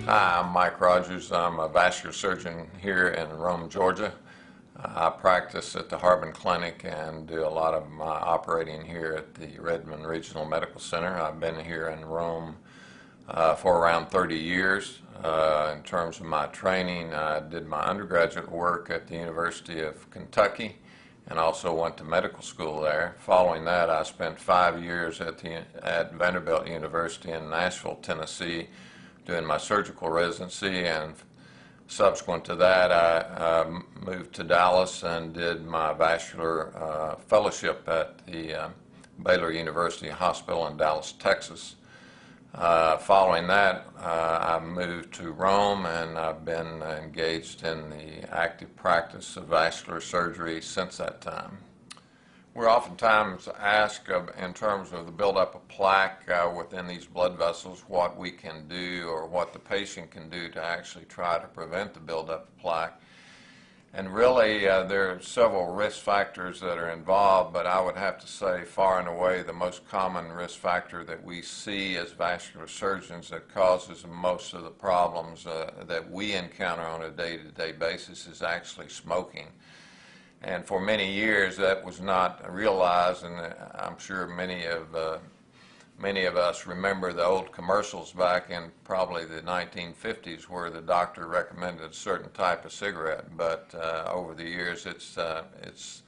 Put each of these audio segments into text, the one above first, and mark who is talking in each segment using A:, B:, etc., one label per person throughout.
A: Hi, I'm Mike Rogers. I'm a vascular surgeon here in Rome, Georgia. I practice at the Harbin Clinic and do a lot of my operating here at the Redmond Regional Medical Center. I've been here in Rome for around 30 years. In terms of my training, I did my undergraduate work at the University of Kentucky and also went to medical school there. Following that, I spent 5 years at Vanderbilt University in Nashville, Tennessee, doing my surgical residency, and subsequent to that I moved to Dallas and did my vascular fellowship at the Baylor University Hospital in Dallas, Texas. Following that, I moved to Rome, and I've been engaged in the active practice of vascular surgery since that time. We're oftentimes asked in terms of the buildup of plaque within these blood vessels, what we can do or what the patient can do to actually try to prevent the buildup of plaque. And really, there are several risk factors that are involved, but I would have to say far and away the most common risk factor that we see as vascular surgeons that causes most of the problems that we encounter on a day-to-day basis is actually smoking. And for many years that was not realized, and I'm sure many of us remember the old commercials back in probably the 1950s where the doctor recommended a certain type of cigarette. But over the years it's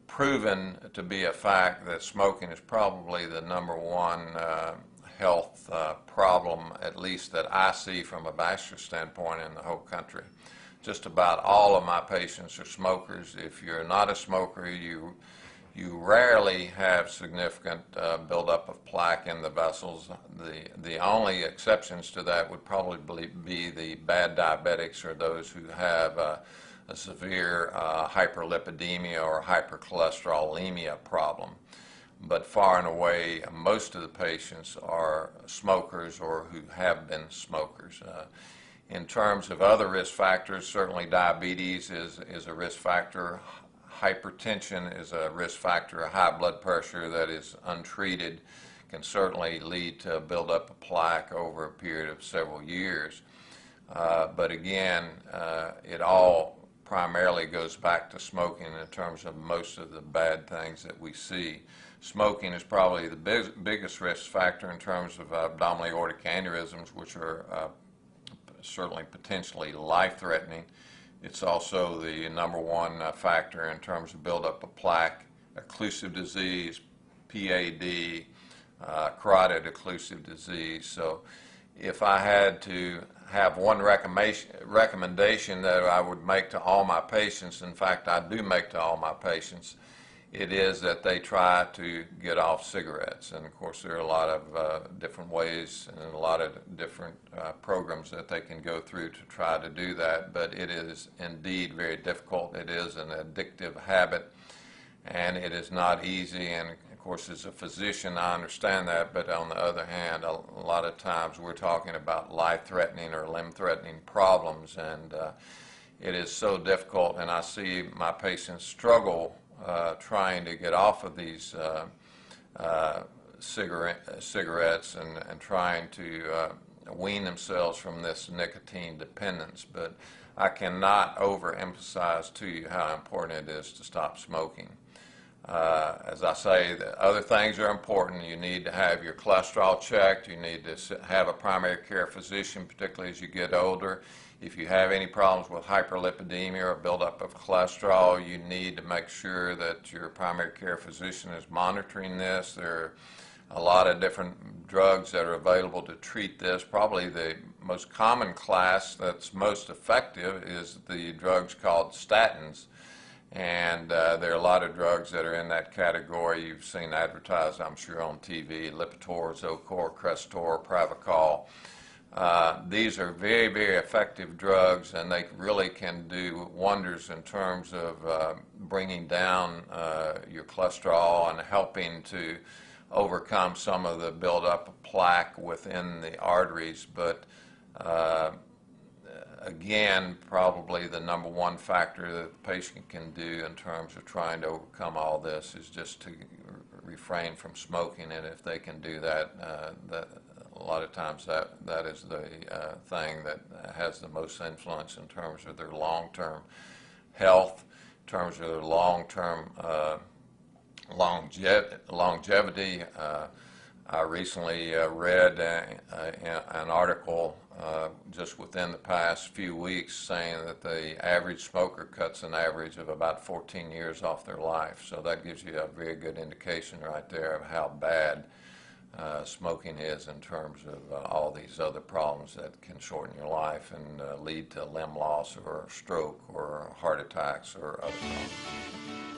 A: proven to be a fact that smoking is probably the #1 health problem, at least that I see from a vascular standpoint in the whole country. Just about all of my patients are smokers. If you're not a smoker, you rarely have significant buildup of plaque in the vessels. The only exceptions to that would probably be the bad diabetics or those who have a severe hyperlipidemia or hypercholesterolemia problem. But far and away, most of the patients are smokers or who have been smokers. In terms of other risk factors, certainly diabetes is a risk factor. Hypertension is a risk factor. High blood pressure that is untreated can certainly lead to a buildup of plaque over a period of several years. But again, it all primarily goes back to smoking in terms of most of the bad things that we see. Smoking is probably the biggest risk factor in terms of abdominal aortic aneurysms, which are certainly potentially life-threatening. It's also the #1 factor in terms of buildup of plaque, occlusive disease, PAD, carotid occlusive disease. So if I had to have one recommendation that I would make to all my patients, in fact I do make to all my patients, it is that they try to get off cigarettes. And of course there are a lot of different ways and a lot of different programs that they can go through to try to do that, but it is indeed very difficult. It is an addictive habit and it is not easy, and of course as a physician I understand that, but on the other hand a lot of times we're talking about life-threatening or limb-threatening problems, and it is so difficult, and I see my patients struggle trying to get off of these cigarettes and trying to wean themselves from this nicotine dependence. But I cannot overemphasize to you how important it is to stop smoking. As I say, the other things are important. You need to have your cholesterol checked. You need to have a primary care physician, particularly as you get older. If you have any problems with hyperlipidemia or buildup of cholesterol, you need to make sure that your primary care physician is monitoring this. There are a lot of different drugs that are available to treat this. Probably the most common class that's most effective is the drugs called statins. And there are a lot of drugs that are in that category. You've seen advertised, I'm sure, on TV, Lipitor, Zocor, Crestor, Pravachol. These are very, very effective drugs, and they really can do wonders in terms of bringing down your cholesterol and helping to overcome some of the buildup of plaque within the arteries. But again, probably the #1 factor that the patient can do in terms of trying to overcome all this is just to refrain from smoking, and if they can do that, a lot of times that is the thing that has the most influence in terms of their long-term health, in terms of their long-term longevity. I recently read an article just within the past few weeks saying that the average smoker cuts an average of about 14 years off their life. So that gives you a very good indication right there of how bad smoking is in terms of all these other problems that can shorten your life and lead to limb loss or stroke or heart attacks or other problems.